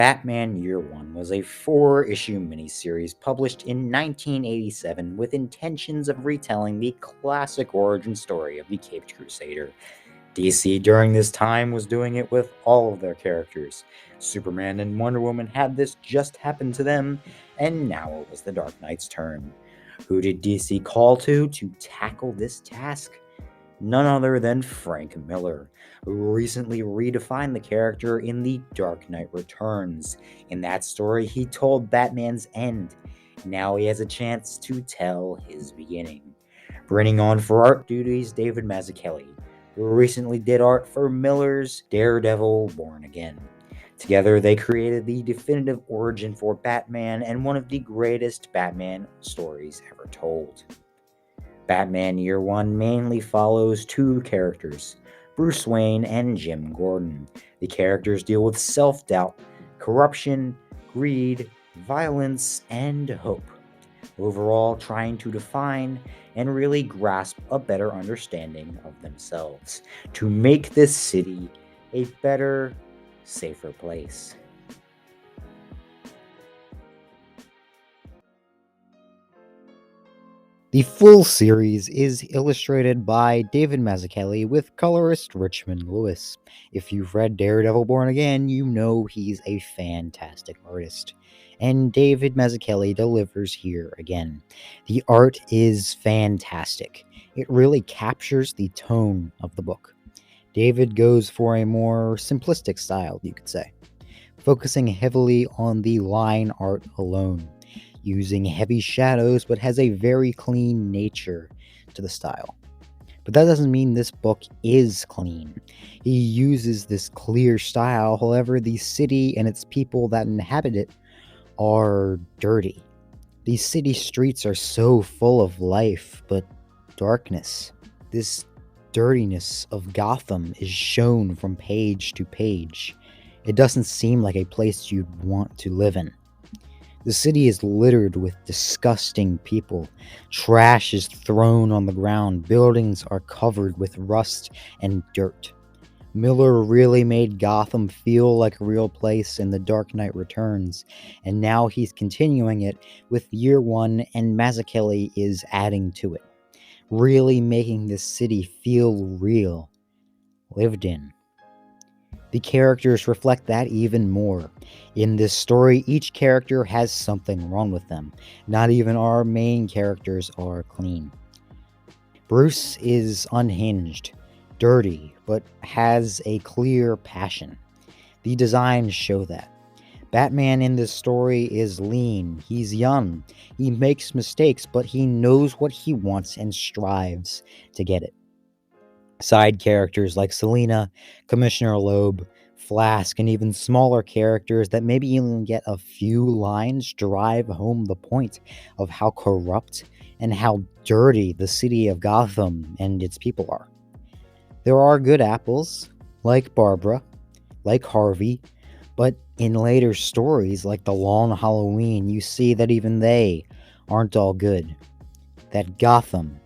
Batman Year One was a 4-issue miniseries published in 1987 with intentions of retelling the classic origin story of the Caped Crusader. DC during this time was doing it with all of their characters. Superman and Wonder Woman had this just happen to them, and now it was the Dark Knight's turn. Who did DC call to tackle this task? None other than Frank Miller, who recently redefined the character in The Dark Knight Returns. In that story, he told Batman's end. Now he has a chance to tell his beginning. Bringing on for art duties David Mazzucchelli, who recently did art for Miller's Daredevil Born Again. Together, they created the definitive origin for Batman and one of the greatest Batman stories ever told. Batman Year One mainly follows two characters, Bruce Wayne and Jim Gordon. The characters deal with self-doubt, corruption, greed, violence, and hope. Overall, trying to define and really grasp a better understanding of themselves to make this city a better, safer place. The full series is illustrated by David Mazzucchelli with colorist Richmond Lewis. If you've read Daredevil Born Again, you know he's a fantastic artist. And David Mazzucchelli delivers here again. The art is fantastic. It really captures the tone of the book. David goes for a more simplistic style, you could say, focusing heavily on the line art alone, using heavy shadows but has a very clean nature to the style. But that doesn't mean this book is clean. He uses this clear style, however, the city and its people that inhabit it are dirty. These city streets are so full of life, but darkness. This dirtiness of Gotham is shown from page to page. It doesn't seem like a place you'd want to live in. The city is littered with disgusting people. Trash is thrown on the ground. Buildings are covered with rust and dirt. Miller really made Gotham feel like a real place in The Dark Knight Returns, and now he's continuing it with Year One, and Mazzucchelli is adding to it, really making this city feel real, lived in. The characters reflect that even more. In this story, each character has something wrong with them. Not even our main characters are clean. Bruce is unhinged, dirty, but has a clear passion. The designs show that. Batman in this story is lean, he's young, he makes mistakes, but he knows what he wants and strives to get it. Side characters like Selina, Commissioner Loeb, Flask, and even smaller characters that maybe even get a few lines drive home the point of how corrupt and how dirty the city of Gotham and its people are. There are good apples, like Barbara, like Harvey, but in later stories like The Long Halloween, you see that even they aren't all good. That Gotham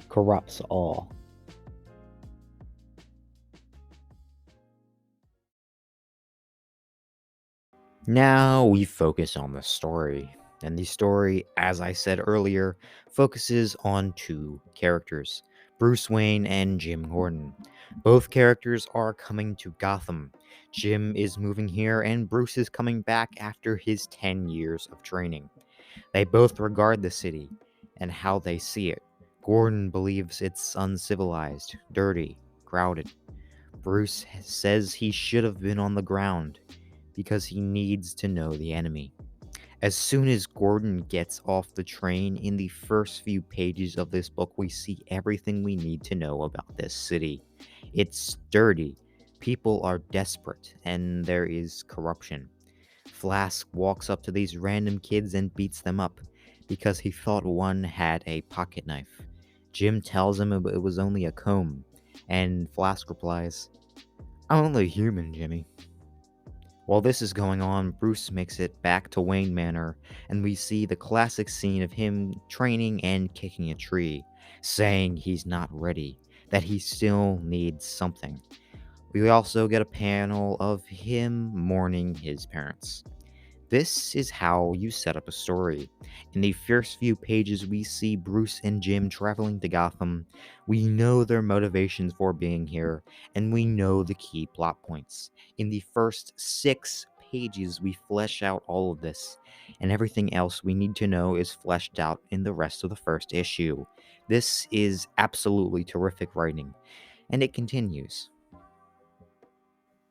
corrupts all. Now we focus on the story, and the story, as I said earlier, focuses on two characters, Bruce Wayne and Jim Gordon. Both characters are coming to Gotham. Jim is moving here, and Bruce is coming back after his 10 years of training. They both regard the city and how they see it. Gordon believes it's uncivilized, dirty, crowded. Bruce says he should have been on the ground, because he needs to know the enemy. As soon as Gordon gets off the train, in the first few pages of this book, we see everything we need to know about this city. It's dirty, people are desperate, and there is corruption. Flask walks up to these random kids and beats them up, because he thought one had a pocket knife. Jim tells him it was only a comb, and Flask replies, "I'm only human, Jimmy." While this is going on, Bruce makes it back to Wayne Manor, and we see the classic scene of him training and kicking a tree, saying he's not ready, that he still needs something. We also get a panel of him mourning his parents. This is how you set up a story. In the first few pages, we see Bruce and Jim traveling to Gotham. We know their motivations for being here, and we know the key plot points. In the first 6 pages, we flesh out all of this, and everything else we need to know is fleshed out in the rest of the first issue. This is absolutely terrific writing, and it continues.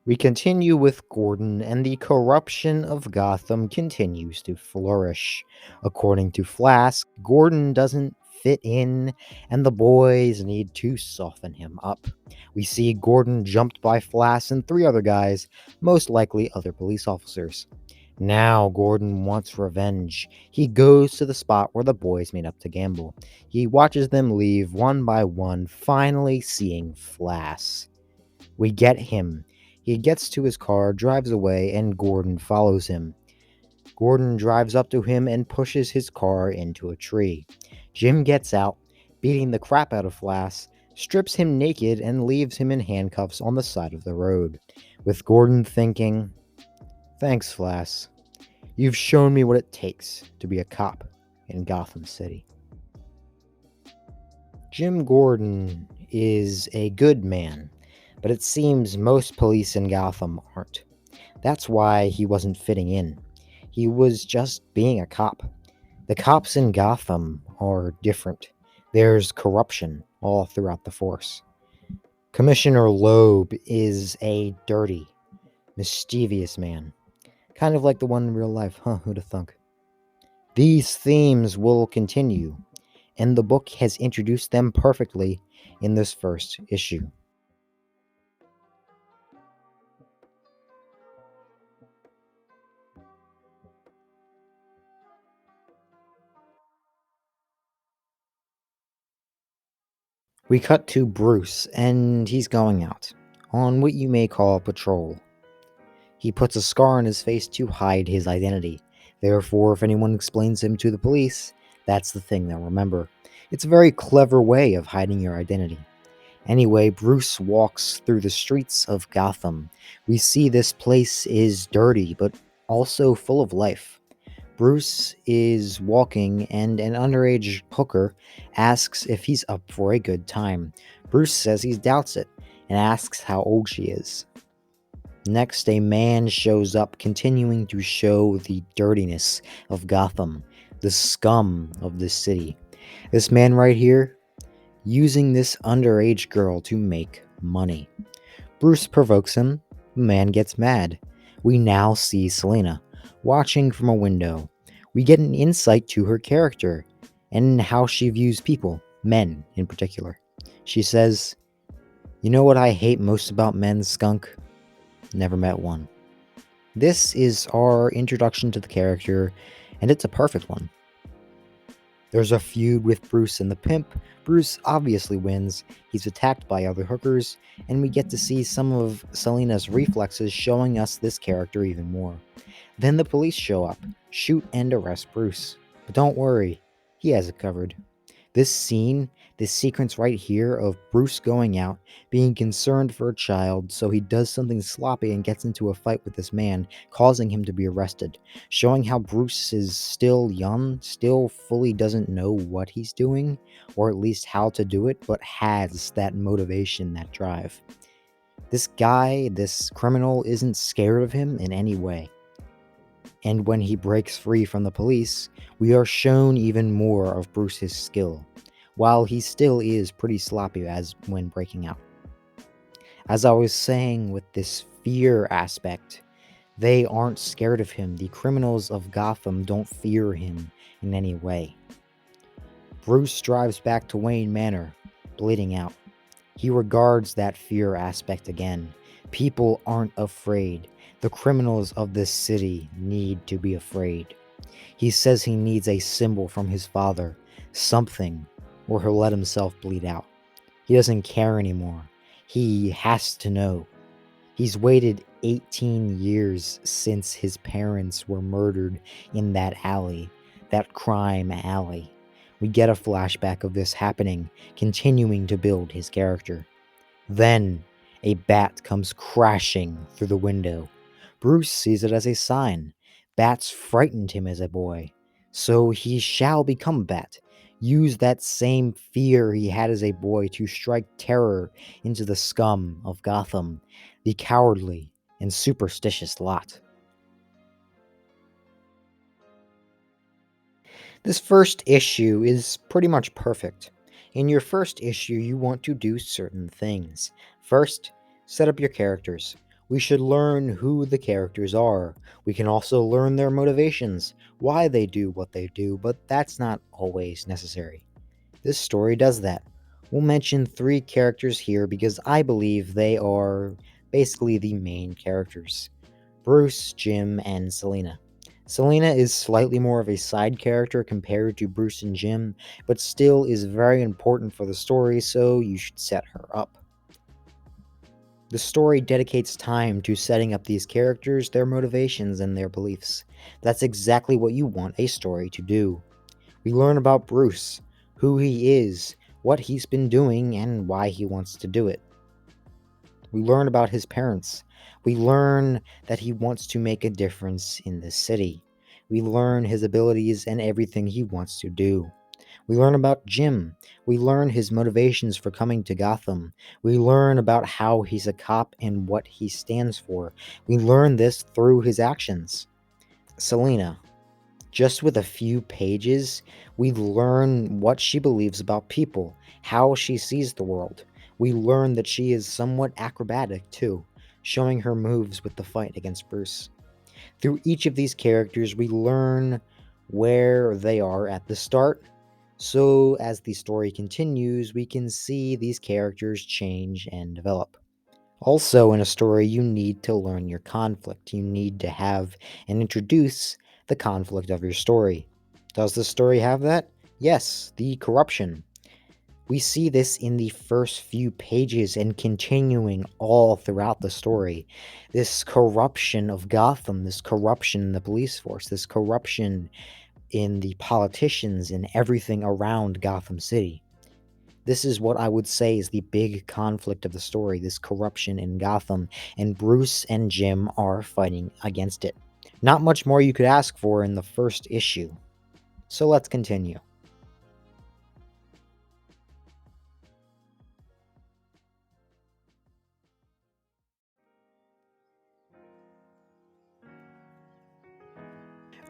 We continue with Gordon, and the corruption of Gotham continues to flourish. According to Flask, Gordon doesn't fit in, and the boys need to soften him up. We see Gordon jumped by Flask and 3 other guys, most likely other police officers. Now Gordon wants revenge. He goes to the spot where the boys meet up to gamble. He watches them leave one by one, finally seeing Flask. We get him. He gets to his car, drives away, and Gordon follows him. Gordon drives up to him and pushes his car into a tree. Jim gets out, beating the crap out of Flass, strips him naked, and leaves him in handcuffs on the side of the road. With Gordon thinking, "Thanks, Flass. You've shown me what it takes to be a cop in Gotham City." Jim Gordon is a good man, but it seems most police in Gotham aren't. That's why he wasn't fitting in. He was just being a cop. The cops in Gotham are different. There's corruption all throughout the force. Commissioner Loeb is a dirty, mischievous man. Kind of like the one in real life, huh? Who'd have thunk? These themes will continue, and the book has introduced them perfectly in this first issue. We cut to Bruce, and he's going out, on what you may call a patrol. He puts a scar on his face to hide his identity. Therefore, if anyone explains him to the police, that's the thing they'll remember. It's a very clever way of hiding your identity. Anyway, Bruce walks through the streets of Gotham. We see this place is dirty, but also full of life. Bruce is walking, and an underage hooker asks if he's up for a good time. Bruce says he doubts it and asks how old she is. Next, a man shows up, continuing to show the dirtiness of Gotham, the scum of this city. This man right here, using this underage girl to make money. Bruce provokes him. The man gets mad. We now see Selena watching from a window. We get an insight to her character and how she views people, men in particular. She says, "You know what I hate most about men, skunk? Never met one." This is our introduction to the character, and it's a perfect one. There's a feud with Bruce and the pimp. Bruce obviously wins. He's attacked by other hookers, and we get to see some of Selena's reflexes, showing us this character even more. Then the police show up, shoot and arrest Bruce. But don't worry, he has it covered. This scene, this sequence right here of Bruce going out, being concerned for a child, so he does something sloppy and gets into a fight with this man, causing him to be arrested, showing how Bruce is still young, still fully doesn't know what he's doing, or at least how to do it, but has that motivation, that drive. This guy, this criminal, isn't scared of him in any way. And when he breaks free from the police, we are shown even more of Bruce's skill, while he still is pretty sloppy as when breaking out. As I was saying, with this fear aspect, they aren't scared of him. The criminals of Gotham don't fear him in any way. Bruce drives back to Wayne Manor, bleeding out. He regards that fear aspect again. People aren't afraid. The criminals of this city need to be afraid. He says he needs a symbol from his father, something, or he'll let himself bleed out. He doesn't care anymore. He has to know. He's waited 18 years since his parents were murdered in that alley, that crime alley. We get a flashback of this happening, continuing to build his character. Then, A bat comes crashing through the window. Bruce sees it as a sign. Bats frightened him as a boy. So he shall become a bat. Use that same fear he had as a boy to strike terror into the scum of Gotham, the cowardly and superstitious lot. This first issue is pretty much perfect. In your first issue, you want to do certain things. First, set up your characters. We should learn who the characters are. We can also learn their motivations, why they do what they do, but that's not always necessary. This story does that. We'll mention 3 characters here because I believe they are basically the main characters: Bruce, Jim, and Selina. Selina is slightly more of a side character compared to Bruce and Jim, but still is very important for the story, so you should set her up. The story dedicates time to setting up these characters, their motivations, and their beliefs. That's exactly what you want a story to do. We learn about Bruce, who he is, what he's been doing, and why he wants to do it. We learn about his parents. We learn that he wants to make a difference in the city. We learn his abilities and everything he wants to do. We learn about Jim. We learn his motivations for coming to Gotham. We learn about how he's a cop and what he stands for. We learn this through his actions. Selina. Just with a few pages, we learn what she believes about people, how she sees the world. We learn that she is somewhat acrobatic too, showing her moves with the fight against Bruce. Through each of these characters, we learn where they are at the start, so as the story continues, we can see these characters change and develop. Also, in a story, you need to learn your conflict. You need to have and introduce the conflict of your story. Does the story have that? Yes, the corruption. We see this in the first few pages and continuing all throughout the story. This corruption of Gotham, this corruption in the police force, this corruption in the politicians and everything around Gotham City. This is what I would say is the big conflict of the story, this corruption in Gotham, and Bruce and Jim are fighting against it. Not much more you could ask for in the first issue. So let's continue.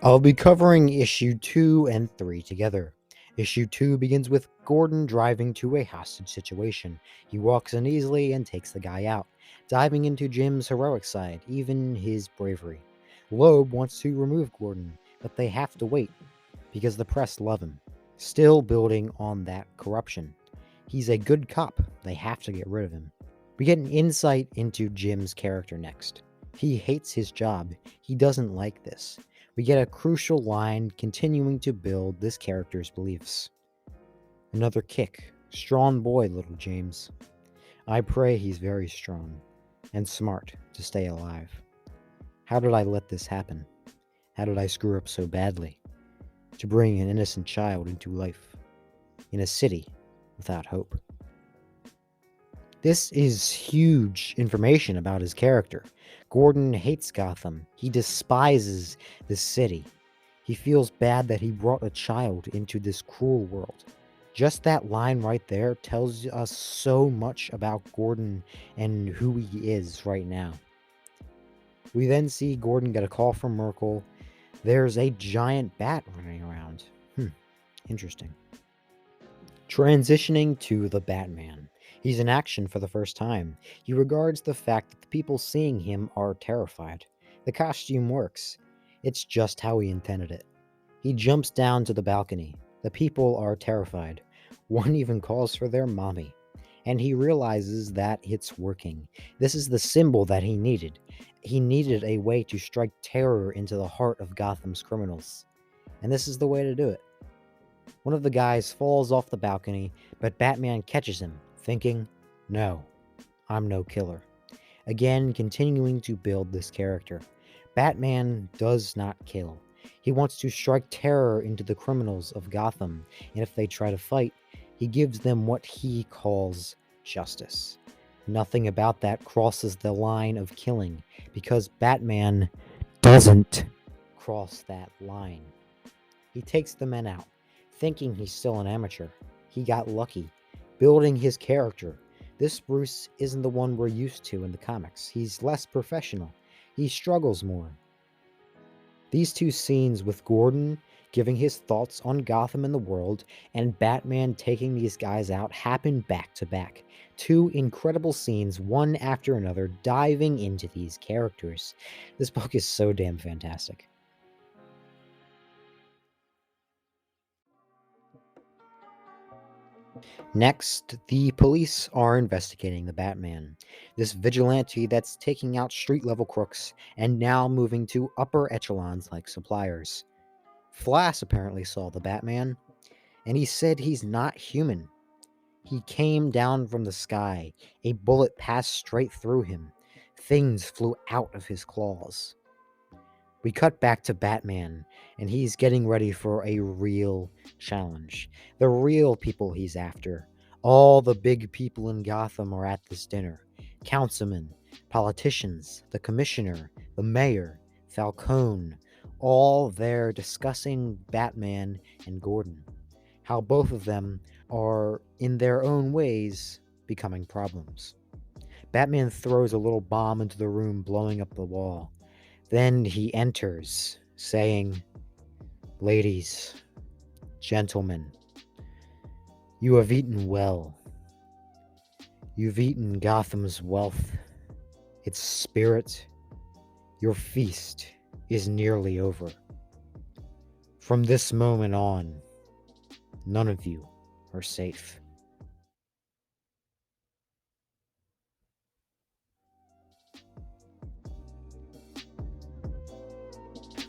I'll be covering issue 2 and 3 together. Issue 2 begins with Gordon driving to a hostage situation. He walks in easily and takes the guy out, diving into Jim's heroic side, even his bravery. Loeb wants to remove Gordon, but they have to wait because the press love him. Still building on that corruption. He's a good cop. They have to get rid of him. We get an insight into Jim's character next. He hates his job. He doesn't like this. We get a crucial line continuing to build this character's beliefs. Another kick. Strong boy, little James. I pray he's very strong and smart to stay alive. How did I let this happen? How did I screw up so badly? To bring an innocent child into life in a city without hope. This is huge information about his character. Gordon hates Gotham. He despises this city. He feels bad that he brought a child into this cruel world. Just that line right there tells us so much about Gordon and who he is right now. We then see Gordon get a call from Merkel. There's a giant bat running around. Interesting. Transitioning to the Batman. He's in action for the first time. He regards the fact that the people seeing him are terrified. The costume works. It's just how he intended it. He jumps down to the balcony. The people are terrified. One even calls for their mommy. And he realizes that it's working. This is the symbol that he needed. He needed a way to strike terror into the heart of Gotham's criminals. And this is the way to do it. One of the guys falls off the balcony, but Batman catches him, thinking, no, I'm no killer. Again, continuing to build this character. Batman does not kill. He wants to strike terror into the criminals of Gotham, and if they try to fight, he gives them what he calls justice. Nothing about that crosses the line of killing, because Batman doesn't cross that line. He takes the men out, thinking he's still an amateur. He got lucky, building his character. This Bruce isn't the one we're used to in the comics. He's less professional. He struggles more. These two scenes with Gordon giving his thoughts on Gotham and the world, and Batman taking these guys out happen back to back. Two incredible scenes, one after another, diving into these characters. This book is so damn fantastic. Next, the police are investigating the Batman, this vigilante that's taking out street-level crooks and now moving to upper echelons like suppliers. Flass apparently saw the Batman, and he said he's not human. He came down from the sky. A bullet passed straight through him. Things flew out of his claws. We cut back to Batman, and he's getting ready for a real challenge. The real people he's after. All the big people in Gotham are at this dinner. Councilmen, politicians, the commissioner, the mayor, Falcone, all there discussing Batman and Gordon. How both of them are, in their own ways, becoming problems. Batman throws a little bomb into the room, blowing up the wall. Then he enters, saying, "Ladies, gentlemen, you have eaten well. You've eaten Gotham's wealth, its spirit. Your feast is nearly over. From this moment on, none of you are safe."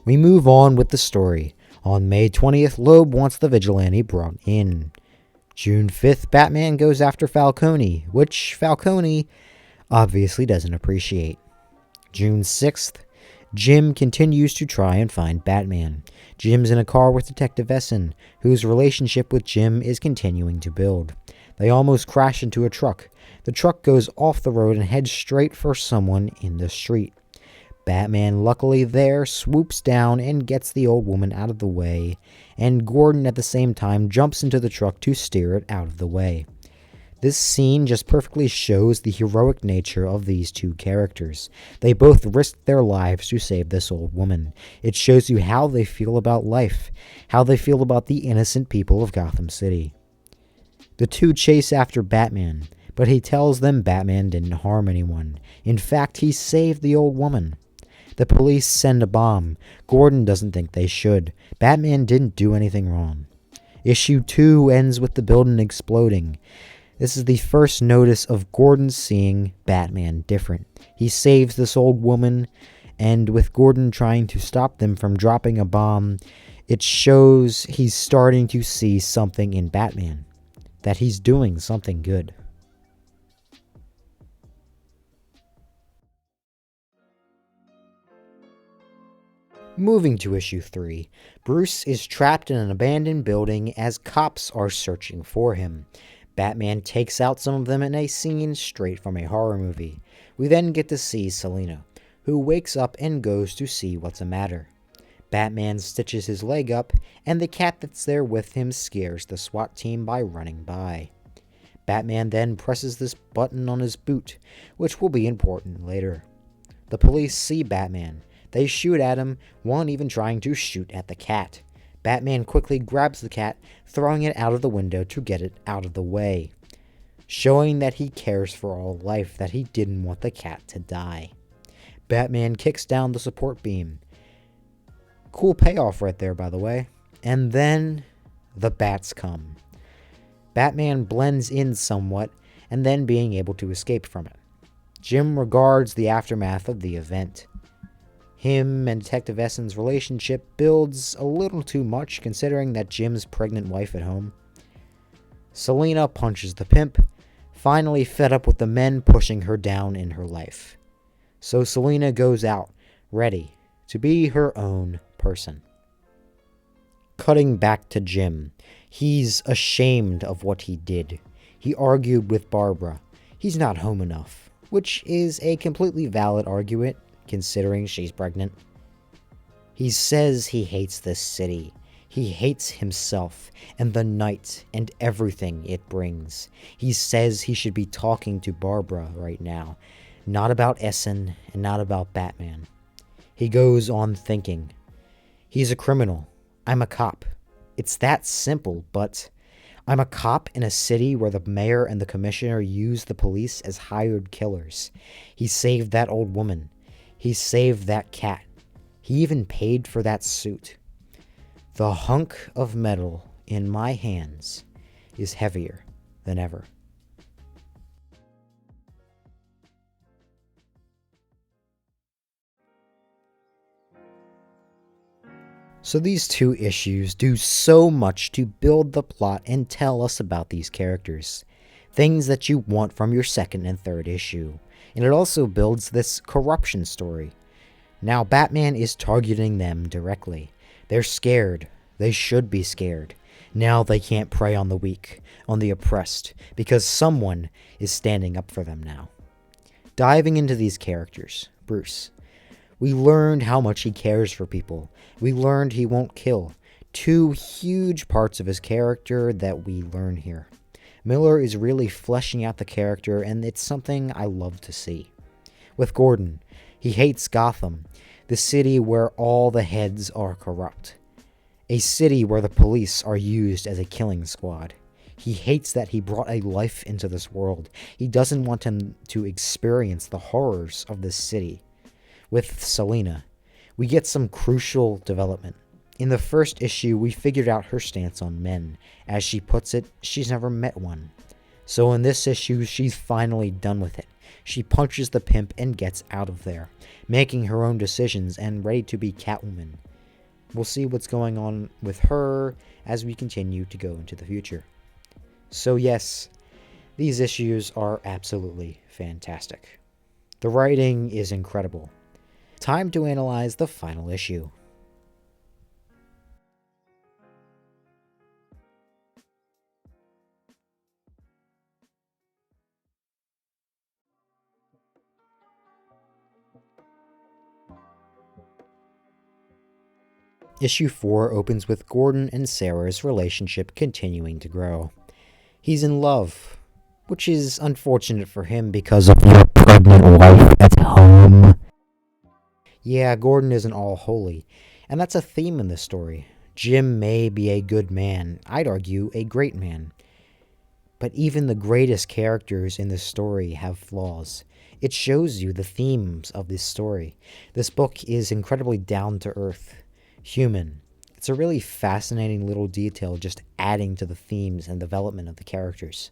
We move on with the story. On May 20th, Loeb wants the vigilante brought in. June 5th, Batman goes after Falcone, which Falcone obviously doesn't appreciate. June 6th, Jim continues to try and find Batman. Jim's in a car with Detective Essen, whose relationship with Jim is continuing to build. They almost crash into a truck. The truck goes off the road and heads straight for someone in the street. Batman, luckily there, swoops down and gets the old woman out of the way, and Gordon at the same time jumps into the truck to steer it out of the way. This scene just perfectly shows the heroic nature of these two characters. They both risked their lives to save this old woman. It shows you how they feel about life, how they feel about the innocent people of Gotham City. The two chase after Batman, but he tells them Batman didn't harm anyone. In fact, he saved the old woman. The police send a bomb. Gordon doesn't think they should. Batman didn't do anything wrong. Issue 2 ends with the building exploding. This is the first notice of Gordon seeing Batman different. He saves this old woman, and with Gordon trying to stop them from dropping a bomb, it shows he's starting to see something in Batman, that he's doing something good. Moving to issue 3, Bruce is trapped in an abandoned building as cops are searching for him. Batman takes out some of them in a scene straight from a horror movie. We then get to see Selina, who wakes up and goes to see what's the matter. Batman stitches his leg up, and the cat that's there with him scares the SWAT team by running by. Batman then presses this button on his boot, which will be important later. The police see Batman. They shoot at him, one even trying to shoot at the cat. Batman quickly grabs the cat, throwing it out of the window to get it out of the way, showing that he cares for all life, that he didn't want the cat to die. Batman kicks down the support beam. Cool payoff right there, by the way. And then the bats come. Batman blends in somewhat, and then being able to escape from it. Jim regards the aftermath of the event. Him and Detective Essen's relationship builds a little too much, considering that Jim's pregnant wife at home. Selina punches the pimp, finally fed up with the men pushing her down in her life. So Selina goes out, ready to be her own person. Cutting back to Jim. He's ashamed of what he did. He argued with Barbara. he's not home enough, which is a completely valid argument considering she's pregnant. He says he hates this city. He hates himself and the night and everything it brings. He says he should be talking to Barbara right now, not about Essen and not about Batman. He goes on thinking, he's a criminal. I'm a cop. It's that simple, but I'm a cop in a city where the mayor and the commissioner use the police as hired killers. He saved that old woman. He saved that cat. He even paid for that suit. The hunk of metal in my hands is heavier than ever. So these two issues do so much to build the plot and tell us about these characters. Things that you want from your second and third issue. And it also builds this corruption story. Now Batman is targeting them directly. They're scared. They should be scared. Now they can't prey on the weak, on the oppressed, because someone is standing up for them now. Diving into these characters, Bruce. We learned how much he cares for people. We learned he won't kill. Two huge parts of his character that we learn here. Miller is really fleshing out the character, and it's something I love to see. With Gordon, he hates Gotham, the city where all the heads are corrupt. A city where the police are used as a killing squad. He hates that he brought a life into this world. He doesn't want him to experience the horrors of this city. With Selina, we get some crucial development. In the first issue, we figured out her stance on men. As she puts it, she's never met one. So in this issue, she's finally done with it. She punches the pimp and gets out of there, making her own decisions and ready to be Catwoman. We'll see what's going on with her as we continue to go into the future. So yes, these issues are absolutely fantastic. The writing is incredible. Time to analyze the final issue. Issue 4 opens with Gordon and Sarah's relationship continuing to grow. He's in love, which is unfortunate for him because of your pregnant wife at home. Yeah, Gordon isn't all holy, and that's a theme in this story. Jim may be a good man, I'd argue a great man. But even the greatest characters in this story have flaws. It shows you the themes of this story. This book is incredibly down to earth, human. It's a really fascinating little detail just adding to the themes and development of the characters.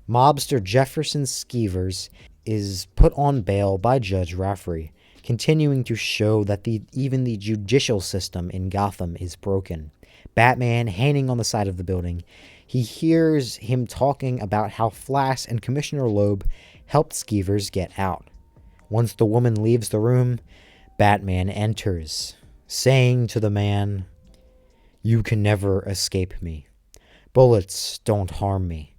Mobster Jefferson Skeevers is put on bail by Judge Rafferty, continuing to show that even the judicial system in Gotham is broken. Batman, hanging on the side of the building, he hears him talking about how Flash and Commissioner Loeb helped Skeevers get out. Once the woman leaves the room, Batman enters, saying to the man, "You can never escape me. Bullets don't harm me.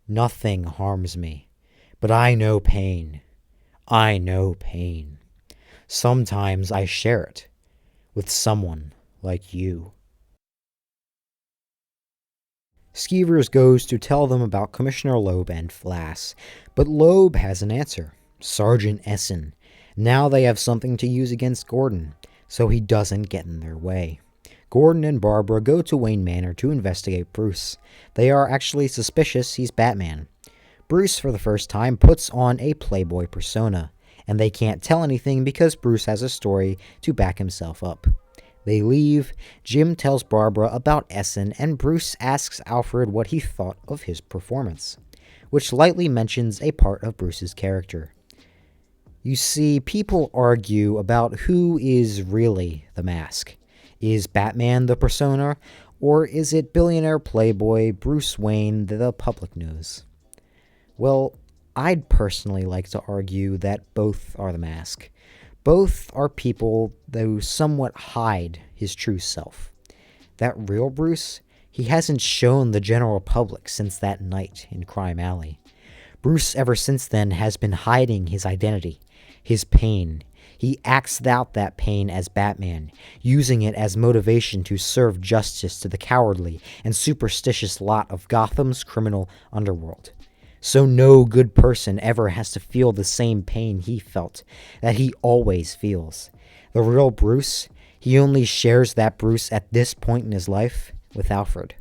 Nothing harms me. But I know pain. I know pain. Sometimes I share it with someone like you." Skeevers goes to tell them about Commissioner Loeb and Flass, but Loeb has an answer. Sergeant Essen. Now they have something to use against Gordon, so he doesn't get in their way. Gordon and Barbara go to Wayne Manor to investigate Bruce. They are actually suspicious he's Batman. Bruce, for the first time, puts on a playboy persona, and they can't tell anything because Bruce has a story to back himself up. They leave. Jim tells Barbara about Essen, and Bruce asks Alfred what he thought of his performance, which lightly mentions a part of Bruce's character. You see, people argue about who is really the mask. Is Batman the persona, or is it billionaire playboy Bruce Wayne that the public knows? Well, I'd personally like to argue that both are the mask. Both are people who somewhat hide his true self. That real Bruce, he hasn't shown the general public since that night in Crime Alley. Bruce, ever since then, has been hiding his identity, his pain. He acts out that pain as Batman, using it as motivation to serve justice to the cowardly and superstitious lot of Gotham's criminal underworld. So no good person ever has to feel the same pain he felt, that he always feels. The real Bruce, he only shares that Bruce at this point in his life with Alfred.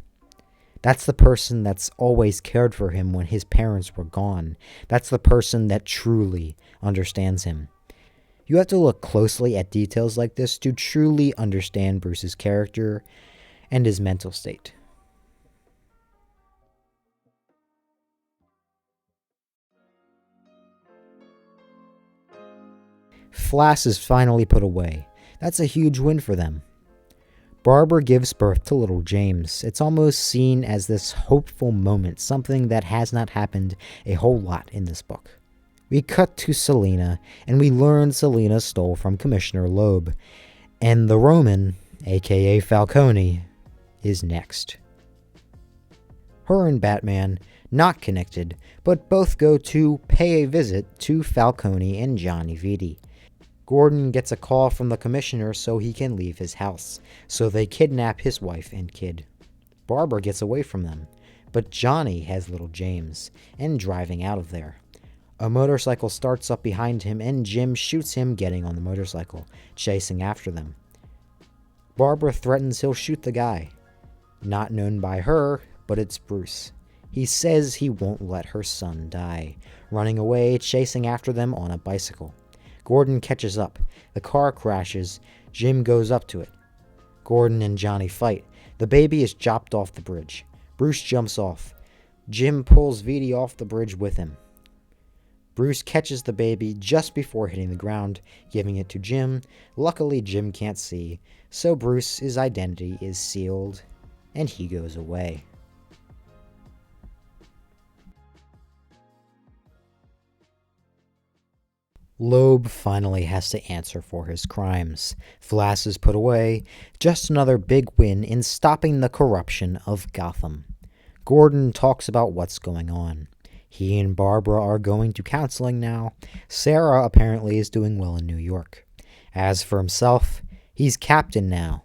That's the person that's always cared for him when his parents were gone. That's the person that truly understands him. You have to look closely at details like this to truly understand Bruce's character and his mental state. Flass is finally put away. That's a huge win for them. Barbara gives birth to little James. It's almost seen as this hopeful moment, something that has not happened a whole lot in this book. We cut to Selina, and we learn Selina stole from Commissioner Loeb, and the Roman, aka Falcone, is next. Her and Batman, not connected, but both go to pay a visit to Falcone and Johnny Vitti. Gordon gets a call from the commissioner so he can leave his house, so they kidnap his wife and kid. Barbara gets away from them, but Johnny has little James, and driving out of there. A motorcycle starts up behind him and Jim shoots him getting on the motorcycle, chasing after them. Barbara threatens he'll shoot the guy. Not known by her, but it's Bruce. He says he won't let her son die, running away, chasing after them on a bicycle. Gordon catches up. The car crashes. Jim goes up to it. Gordon and Johnny fight. The baby is chopped off the bridge. Bruce jumps off. Jim pulls Vitti off the bridge with him. Bruce catches the baby just before hitting the ground, giving it to Jim. Luckily, Jim can't see, so Bruce's identity is sealed, and he goes away. Loeb finally has to answer for his crimes. Flass is put away. Just another big win in stopping the corruption of Gotham. Gordon talks about what's going on. He and Barbara are going to counseling now. Sarah apparently is doing well in New York. As for himself, he's captain now.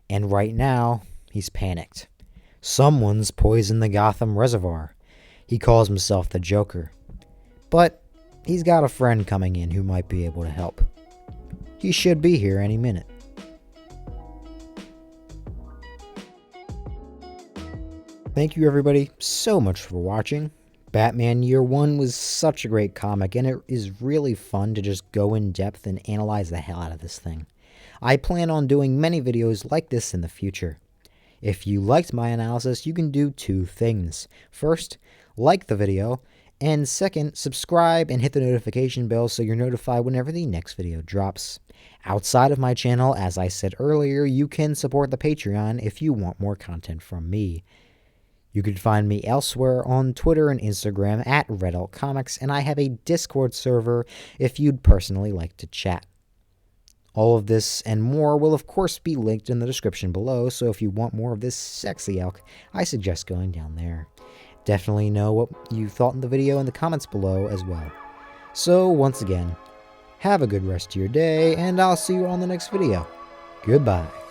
And right now, he's panicked. Someone's poisoned the Gotham reservoir. He calls himself the Joker. But he's got a friend coming in who might be able to help. He should be here any minute. Thank you everybody so much for watching. Batman Year One was such a great comic, and it is really fun to just go in depth and analyze the hell out of this thing. I plan on doing many videos like this in the future. If you liked my analysis, you can do two things. First, like the video, and second, subscribe and hit the notification bell so you're notified whenever the next video drops. Outside of my channel, as I said earlier, you can support the Patreon if you want more content from me. You can find me elsewhere on Twitter and Instagram at RedAltComics, and I have a Discord server if you'd personally like to chat. All of this and more will of course be linked in the description below, so if you want more of this sexy elk, I suggest going down there. Definitely know what you thought in the video in the comments below as well. So once again, have a good rest of your day, and I'll see you on the next video. Goodbye.